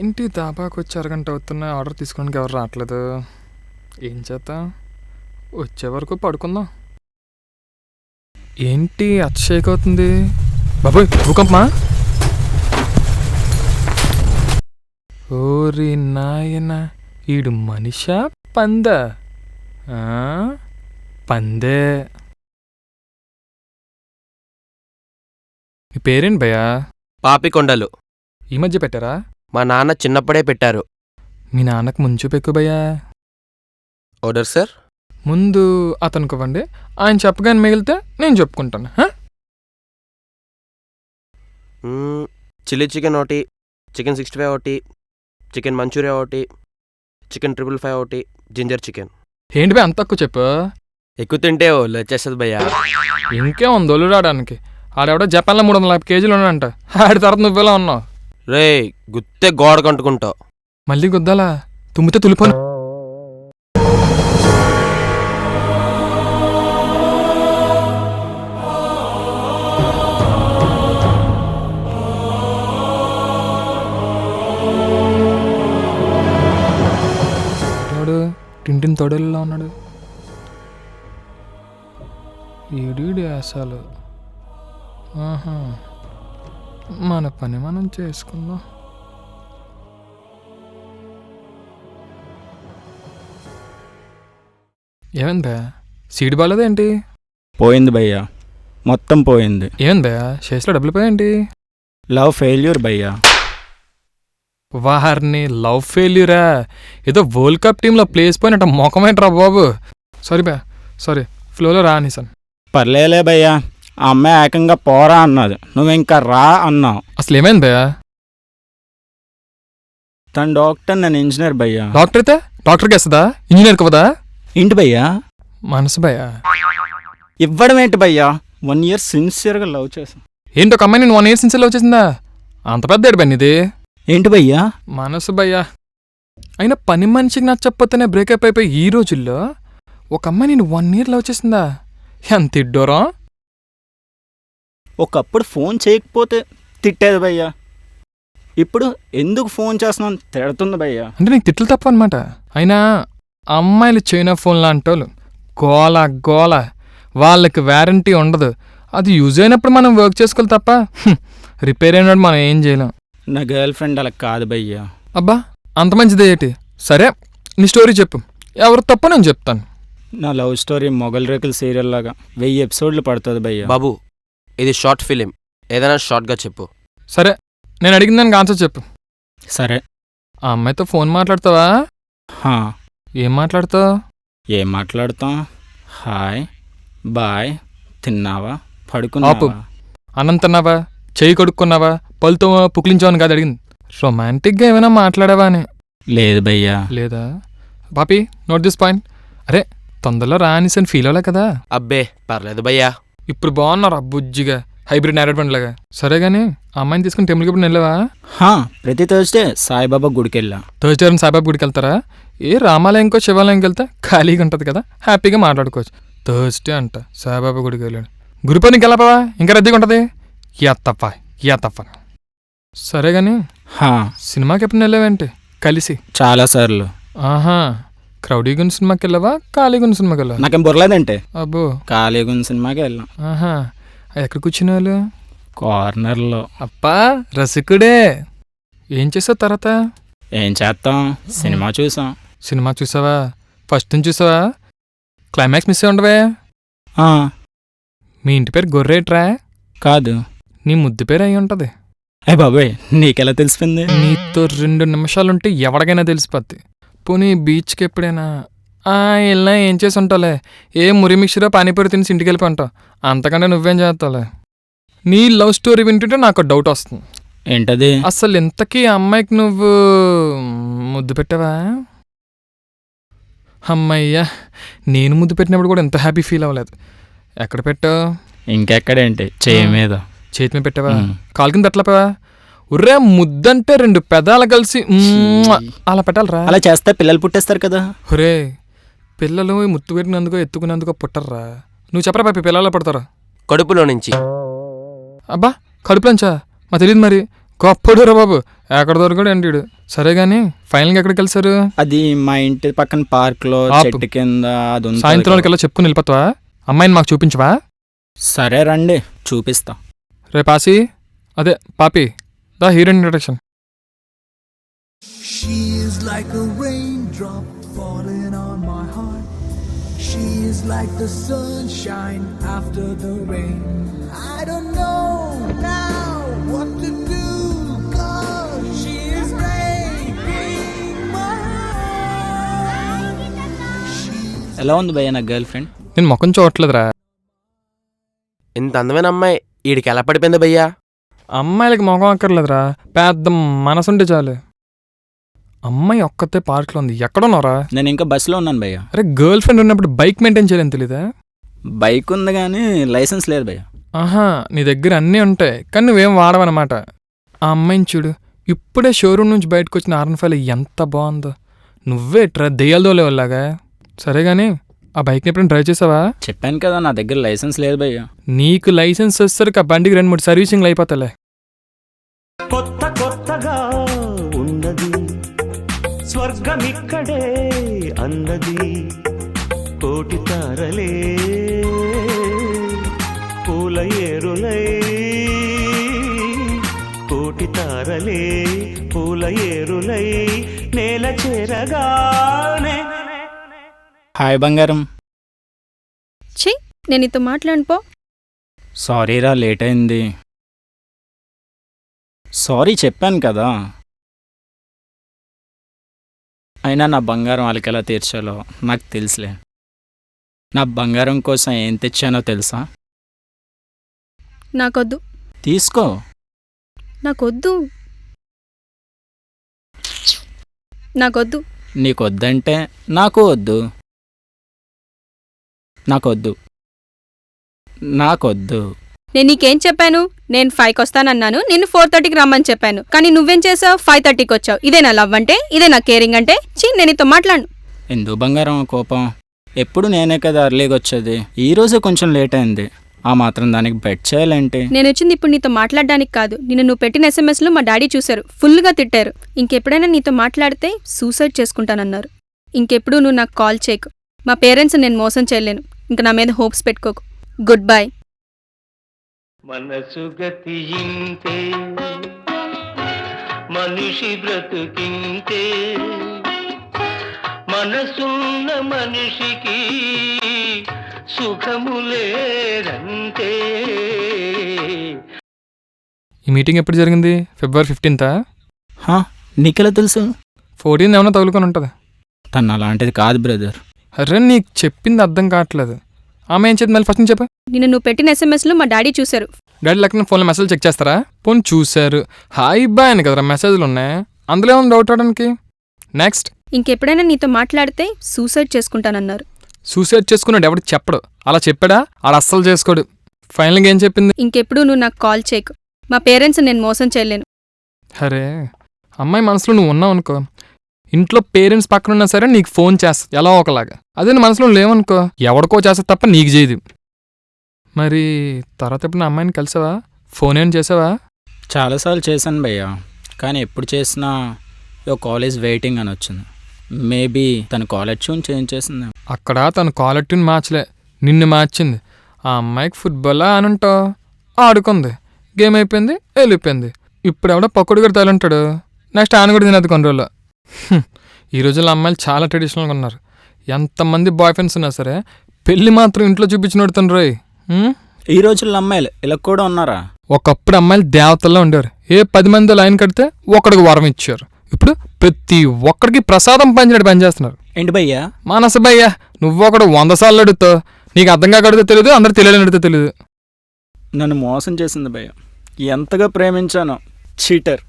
ఏంటి దాబాకు వచ్చి అరగంట అవుతున్నా ఆర్డర్ తీసుకోవడానికి ఎవరు రావట్లేదు. ఏం చేద్దాం, వచ్చే వరకు పడుకుందాం. ఏంటి అతిశేక్ అవుతుంది బాబోయ్, భూకంపమా? ఓరి నాయన, ఈడు మనిషా పందా? పందే. మీ పేరేంటి భయ్యా? పాపికొండలు. ఈ మధ్య పెట్టారా? మా నాన్న చిన్నప్పుడే పెట్టారు. మీ నాన్నకు ముంచు పెక్కు భయ్యా. Order sir. ముందు అతనికి ఇవ్వండి, ఆయన చెప్పగానే మిగిలితే నేను చెప్పుకుంటాను. చిల్లీ చికెన్ ఒకటి, చికెన్ 65 ఒకటి, చికెన్ మంచూరియా ఒకటి, చికెన్ 555 ఒకటి, జింజర్ చికెన్. ఏంటి భయ్య అంత తక్కువ చెప్పు? ఎక్కువ తింటే ఓళ్ళు వచ్చేస్తుంది భయ్యా. ఇంకే ఉంది ఒళ్ళు రావడానికి. ఆడెవడో జపాన్లో 350 కేజీలు ఉన్నాడంట. ఆడి తర్వాత నువ్వెలా ఉన్నావు? రే గుత్తే గోడ కంటుకుంటావు. మళ్ళీ గుద్దాలా? తుమ్మితే తులిపోను. టింటిన్ తొడల్లో ఉన్నాడు. ఈడీడి అసలు మన పని మనం చేసుకుందాం. ఏమైంది భయ్యా? సీడ్ బాలేదేంటి? పోయింది భయ్యా, మొత్తం పోయింది. ఏమైంది భయ్యా? షేస్లో డబ్బులు పోయేంటి? లవ్ ఫెయిల్యూర్ భయ్యా. వారిని లవ్ ఫెయిల్యూరా? ఏదో వరల్డ్ కప్ టీంలో ప్లేస్ పోయినట్టు మొఖమేంట్రా బాబు. సారీ భయ్యా, సారీ, ఫ్లోలో రా అనేసాను. పర్లేలే భయ్యా, ఆ అమ్మాయి ఏకంగా పోరా అన్నది, నువ్వు ఇంకా రా అన్నావు. అసలు ఏమైంది భయ్యా? తన డాక్టర్, నేను ఇంజనీర్ భయ్యా. డాక్టర్ అయితే డాక్టర్కి వేస్తుందా, ఇంజనీర్ కవదా? ఏంటి భయ్యా? మనసు భయ్యా. ఇవ్వడం ఏంటి భయ్యా? 1 year సిన్సియర్గా లవ్ చేశాను. ఏంటి ఒక అమ్మాయి నేను 1 year సిన్సియర్ లవ్ చేసిందా? అంత పెద్ద ఏడు పని ఇది. ఏంటి భయ్యా? మనసు భయ్యా. అయినా పని మనిషికి నచ్చకపోతేనే బ్రేకప్ అయిపోయి ఈ రోజుల్లో ఒక అమ్మాయి నేను 1 year లవ్ చేసిందా? ఎంత ఇడ్డోరా. ఒకప్పుడు ఫోన్ చేయకపోతే తిట్టేది భయ్యా, ఇప్పుడు ఎందుకు ఫోన్ చేస్తున్నాను తిడుతుంది భయ్యా. అంటే నీకు తిట్లు తప్ప అనమాట. అయినా అమ్మాయిలు చైనా ఫోన్ లాంటి వాళ్ళు గోల గోల, వాళ్ళకి వ్యారంటీ ఉండదు. అది యూజ్ అయినప్పుడు మనం వర్క్ చేసుకోవాలి తప్ప రిపేర్ అయినప్పుడు మనం ఏం చేయలేం. నా గర్ల్ ఫ్రెండ్ అలా కాదు భయ్యా. అబ్బా అంత మంచిది ఏంటి? సరే నీ స్టోరీ చెప్పు, ఎవరు తప్ప నేను చెప్తాను. నా లవ్ స్టోరీ మొగల్ రేకుల సీరియల్ లాగా 1000 episodes పడుతుంది భయ్యా. బాబు ఇది షార్ట్ ఫిలిం, ఏదైనా షార్ట్గా చెప్పు. సరే నేను అడిగిన దానికి ఆన్సర్ చెప్పు. సరే. ఆ అమ్మాయితో ఫోన్ మాట్లాడతావా? ఏం మాట్లాడతావు? ఏం మాట్లాడతాం? హాయ్, బాయ్, తిన్నావా, పడుకున్నావా, అన్నం తిన్నావా, చెయ్యి కొడుక్కున్నావా, పళ్ళుతో పుక్లించావని కాదు అడిగింది. రొమాంటిక్గా ఏమైనా మాట్లాడావా అని. లేదు భయ్యా. లేదా? పాపి నోట్ దిస్ పాయింట్. అరే తొందరలో రానిసని ఫీల్ అవ్వలే కదా? అబ్బే పర్లేదు భయ్యా. ఇప్పుడు బాగున్నారు అబ్బుజ్జిగా, హైబ్రిడ్ నేరేడ్ లాగా. సరే గానీ ఆ అమ్మాయిని తీసుకుని టెంపుల్కి ఇప్పుడు వెళ్ళావా? ప్రతి థర్స్డే సాయిబాబా గుడికి వెళ్ళా. థర్స్డే సాయిబాబా గుడికి వెళ్తారా? ఏ రామాలయంకో శివాలయంకి వెళ్తే ఖాళీగా ఉంటుంది కదా, హ్యాపీగా మాట్లాడుకోవచ్చు. థర్స్డే అంట సాయిబాబా గుడికి వెళ్ళాడు. గురు పనికి వెళ్ళావా? ఇంకా రద్దీగా ఉంటుంది. ఎత్తప్ప సరే గాని హా, సినిమాకి ఎప్పుడు వెళ్ళావేంటి కలిసి? చాలాసార్లు. ఆహా, క్రౌడీగా ఉన్న సినిమాకి వెళ్ళావా ఖాళీగా ఉన్న సినిమాకి వెళ్ళావా? నాకేం బుర్రలేదంటే అబ్బో, ఖాళీగా ఉన్న సినిమాకి వెళ్ళాం. ఆహా, ఎక్కడ కూర్చునే వాళ్ళు? కార్నర్లో. అప్పా రసికుడే. ఏం చేసావు తర్వాత? ఏం చేస్తాం, సినిమా చూసాం. సినిమా చూసావా? ఫస్ట్ నుంచి చూసావా? క్లైమాక్స్ మిస్ అయి ఉండవే. ఆ, మీ ఇంటి పేరు గొర్రేట్రా? కాదు. నీ ముద్దు పేరు అయి ఉంటది. అయ్య బాబోయ్, నీకెలా తెలిసిపోయింది? నీతో 2 నిమిషాలుంటే ఎవడికైనా తెలిసిపోద్ది. పోనీ బీచ్కి ఎప్పుడైనా వెళ్ళినా ఏం చేసి ఉంటావులే, ఏ మురి మిక్చరో పానీపూరి తినేసి ఇంటికి వెళ్ళిపోయి ఉంటావు. అంతకంటే నువ్వేం చేస్తావులే. నీ లవ్ స్టోరీ వింటుంటే నాకు డౌట్ వస్తుంది. ఏంటది? అసలు ఇంతకీ ఆ అమ్మాయికి నువ్వు ముద్దు పెట్టావా? అమ్మయ్యా, నేను ముద్దు పెట్టినప్పుడు కూడా ఎంత హ్యాపీ ఫీల్ అవ్వలేదు. ఎక్కడ పెట్టావు? ఇంకెక్కడేంటి, చేయి మీద. చేతి మీద పెట్టావా? ఉమ్. కాలు కింద పెట్టలేపావా? ఉర్రే, ముద్దంటే 2 పెదాలు కలిసి అలా పెట్టాలరా. అలా చేస్తే పిల్లలు పుట్టేస్తారు కదా. ఒరే, పిల్లలు ముత్తు పెట్టినందుకో ఎత్తుకున్నందుకో పుట్టర్రా. నువ్వు చెప్పరా పాపి, పిల్లలు పుడతారా? కడుపులో నుంచి. అబ్బా, కడుపులంచా? మా తెలియదు మరి. గొప్పడురా బాబు, ఎక్కడ దొరకడు అంటాడు. సరే గాని ఫైనల్గా ఎక్కడికి వెళ్తారు? అది మా ఇంటి పక్కన పార్క్ లో ఆపు. చెట్టు కింద. అది ఉంది సాయంత్రం కదా. వాళ్ళకి చెప్పుకుని వెళ్ళిపోతావా? అమ్మాయిని మాకు చూపించవా? సరే రండి, చూపిస్తా. రే పాసి, అదే పాపి, the heroine introduction. She is like a raindrop falling on my heart. She is like the sunshine after the rain. I don't know now what to do, 'cause she is breaking my heart. ఎలా ఉంది భయ్య నా girl friend? నేను ముఖం చూడట్లేదురా. ఇంత అందమైన అమ్మాయి ఈడికి ఎలా పడిపోయింది భయ్యా? అమ్మాయిలకి ముఖం అక్కర్లేదురా, పెద్ద మనసుంటే చాలు. అమ్మాయి ఒక్కతే పార్క్లో ఉంది. ఎక్కడున్నారా? నేను ఇంకా బస్సులో ఉన్నాను భయ్య. అరే, గర్ల్ ఫ్రెండ్ ఉన్నప్పుడు బైక్ మెయింటైన్ చేయలేని తెలీదా? బైక్ ఉంది కానీ లైసెన్స్ లేదు భయ్య. ఆహా, నీ దగ్గర అన్నీ ఉంటాయి కానీ నువ్వేం వాడవన్నమాట. ఆ అమ్మాయిని చూడు, ఇప్పుడే షోరూమ్ నుంచి బయటకు వచ్చిన R15 ఎంత బాగుందో. నువ్వే దెయ్యాలదోలేలాగా. సరే గాని ఆ బైక్ని ఎప్పుడైనా డ్రైవ్ చేసావా? చెప్పాను కదా, నా దగ్గర లైసెన్స్ లేదు భయ్య. నీకు లైసెన్స్ వస్తారు ఆ బండికి 2-3 సర్వీసింగ్లు అయిపోతాలే. కొత్త కొత్తగా ఉన్నది స్వర్గమిక్కడే అన్నది కోటి తారలే పూల ఏరులై కోటి తారలే పూల ఏరులై నేల చేరగానే. హాయ్ బంగారం. ఛీ, నేను నీతో మాట్లాడను పో. సారీరా, లేట్ అయింది. సారీ చెప్పాను కదా. అయినా నా బంగారం వాళ్ళకి ఎలా తీర్చాలో నాకు తెలుసులే. నా బంగారం కోసం ఏం తెచ్చానో తెలుసా? నాకొద్దు, తీసుకో. నాకొద్దు, నాకొద్దు. నీకొద్దంటే నాకు వద్దు. నాకొద్దు. నాకొద్దు. నేను నీకేం చెప్పాను? నేను 5కి వస్తానన్నాను, నిన్ను 4:30కి రమ్మని చెప్పాను. కానీ నువ్వేం చేసావు? 5:30కి వచ్చావు. ఇదే నా లవ్ అంటే? ఇదే నా కేరింగ్ అంటే? చీ, నేను నీతో మాట్లాడను. ఎందుకు బంగారం కోపం? ఎప్పుడు నేనే కదా అర్లీగా వచ్చేది. ఈరోజు కొంచెం లేట్ అయింది. ఆ మాత్రం దానికి బెట్ చేయాలంటే. నేను వచ్చింది ఇప్పుడు నీతో మాట్లాడడానికి కాదు. నువ్వు పెట్టిన SMSలు మా డాడీ చూశారు, ఫుల్గా తిట్టారు. ఇంకెప్పుడైనా నీతో మాట్లాడితే సూసైడ్ చేసుకుంటానన్నారు. ఇంకెప్పుడు నువ్వు నాకు కాల్ చేయకు. మా పేరెంట్స్ నేను మోసం చేయలేను. ఇంక నా మీద హోప్స్ పెట్టుకోకు. Good bye. మనసు గతి ఇంతే మనిషి బ్రతుకింతే మనసున్న మనిషికి సుఖములేరంతే. ఈ మీటింగ్ ఎప్పుడు జరిగింది? February 15th? హా, నీకెలా తెలుసు? 14 ఏమైనా తగులుకొని ఉంటుంది. తను అలాంటిది కాదు బ్రదర్. అరే, నీకు చెప్పింది అర్థం కావట్లేదు. ఆమె ఏం చేద్దాం మళ్ళీ ఫస్ట్ నుంచి చెప్పు. నువ్వు పెట్టిన SMSలు మా డాడీ చూశారు. డాడీ లెక్కన ఫోన్లో మెసేజ్ చెక్ చేస్తారా? పోనీ చూశారు, హాయ్ బాయ్ అని కదరా మెసేజ్లు ఉన్నాయి. అందులో ఏమైనా డౌట్ అవడానికి? నెక్స్ట్. ఇంకెప్పుడైనా నీతో మాట్లాడితే సూసైడ్ చేసుకుంటానన్నారు. సూసైడ్ చేసుకున్నాడు ఎవడు చెప్పడు. అలా చెప్పాడా? ఆడు అస్సలు చేసుకోడు. ఫైనల్గా ఏం చెప్పింది? ఇంకెప్పుడు నువ్వు నాకు కాల్ చేయకు. మా పేరెంట్స్ నేను మోసం చేయలేను. అరే, అమ్మాయి మనసులో నువ్వు ఉన్నావు అనుకో, ఇంట్లో పేరెంట్స్ పక్కనున్నా సరే నీకు ఫోన్ చేస్తా ఎలా ఒకలాగా. అదే నీ మనసులో లేవనుకో, ఎవడికో చేస్తా తప్ప నీకు చేయదు. మరి తర్వాత ఎప్పుడు నా అమ్మాయిని కలిసావా? ఫోన్ ఏం చేసావా? చాలాసార్లు చేశాను భయ్యా, కానీ ఎప్పుడు చేసినా యో కాలేజ్ వెయిటింగ్ అని వచ్చింది. మేబీ తను కాలేజ్ ట్యూన్ చేంజ్ చేసింది. అక్కడ తను కాలర్ ట్యూన్ మార్చలే, నిన్ను మార్చింది. ఆ అమ్మాయికి ఫుట్బాల్ అని ఉంటావు, ఆడుకుంది, గేమ్ అయిపోయింది, వెళ్ళిపోయింది. ఇప్పుడు ఎవడో పక్కడు కూడా తలంటాడు, నెక్స్ట్ ఆయన కూడా తినదు కొన్ని రోజుల్లో. ఈ రోజుల్లో అమ్మాయిలు చాలా ట్రెడిషనల్గా ఉన్నారు. ఎంతమంది బాయ్ ఫ్రెండ్స్ ఉన్నా సరే పెళ్ళి మాత్రం ఇంట్లో చూపించినడుతాను రోయ్. ఈ రోజుల్లో అమ్మాయిలు ఇలా కూడా ఉన్నారా? ఒకప్పుడు అమ్మాయిలు దేవతల్లో ఉండేవారు. 10 మంది లైన్ కడితే ఒకడికి వరం ఇచ్చారు. ఇప్పుడు ప్రతి ఒక్కడికి ప్రసాదం పంచినట్టు పనిచేస్తున్నారు. ఏంటి భయ్యా? మానసభయ్యా, నువ్వొకడు 100 సార్లు అడుగుతావు, నీకు అర్థంగా అడిగితే తెలియదు, అందరు తెలియని అడిగితే తెలియదు. నన్ను మోసం చేసింది భయ్యా. ఎంతగా ప్రేమించానో. చీటర్.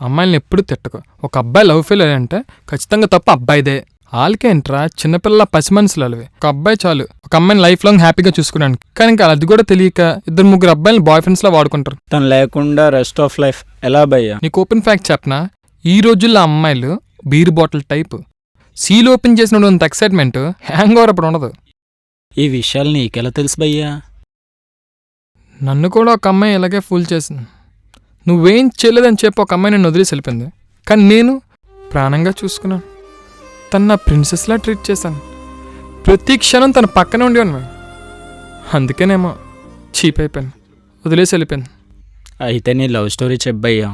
అమ్మాయిని ఎప్పుడు తిట్టకు. ఒక అబ్బాయి లవ్ ఫెయిల్ అంటే ఖచ్చితంగా తప్పు అబ్బాయిదే. వాళ్ళకేంట్రా చిన్నపిల్ల పసి మనుషులు అలవి. ఒక అబ్బాయి చాలు ఒక అమ్మాయిని లైఫ్ లాంగ్ హ్యాపీగా చూసుకోవడానికి. కానీ ఇంకా అది కూడా తెలియక 2-3 అబ్బాయిలు బాయ్ ఫ్రెండ్స్లా వాడుకుంటారు. తను లేకుండా రెస్ట్ ఆఫ్ లైఫ్ ఎలా భయ్యా? నీకు ఓపెన్ ఫ్యాక్ట్ చెప్పనా, ఈ రోజుల్లో అమ్మాయిలు beer bottle type. Seal open చేసినంత ఎక్సైట్మెంట్ హ్యాంగ్ ఓవర్ అప్పుడు ఉండదు. ఈ విషయాలు నీకెలా తెలుసు భయ్యా? నన్ను కూడా ఒక అమ్మాయి ఇలాగే ఫూల్ చేసింది. నువ్వేం చేయలేదని చెప్పి ఒక అమ్మాయి నన్ను వదిలేసి వెళ్ళిపోయింది. కానీ నేను ప్రాణంగా చూసుకున్నాను. తను నా ప్రిన్సెస్లా ట్రీట్ చేశాను. ప్రతి క్షణం తన పక్కనే ఉండేవాను. అందుకేనేమో చీప్ అయిపోయాను, వదిలేసి వెళ్ళిపోయాను. అయితే నీ లవ్ స్టోరీ చెప్పయ్యా.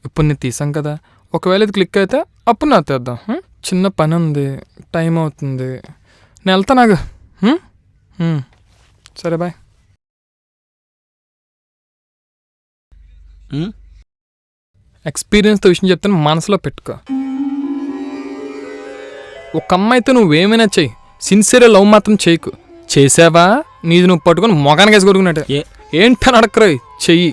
ఇప్పుడు నేను తీసాం కదా, ఒకవేళ ఇది క్లిక్ అయితే అప్పుడు నా తెద్దాం. చిన్న పని ఉంది, టైం అవుతుంది, నేను వెళ్తా. నాకు సరే బాయ్. ఎక్స్పీరియన్స్తో విషయం చెప్తాను, మనసులో పెట్టుకో. ఒక అమ్మాయితో నువ్వేమైనా చెయ్యి, సిన్సియర్ లవ్ మాత్రం చేయకు. చేసావా నీది నువ్వు పట్టుకొని మొగానికి వేసి కొడుకున్నట్టు. ఏంటని అడక్కరాయి చెయ్యి.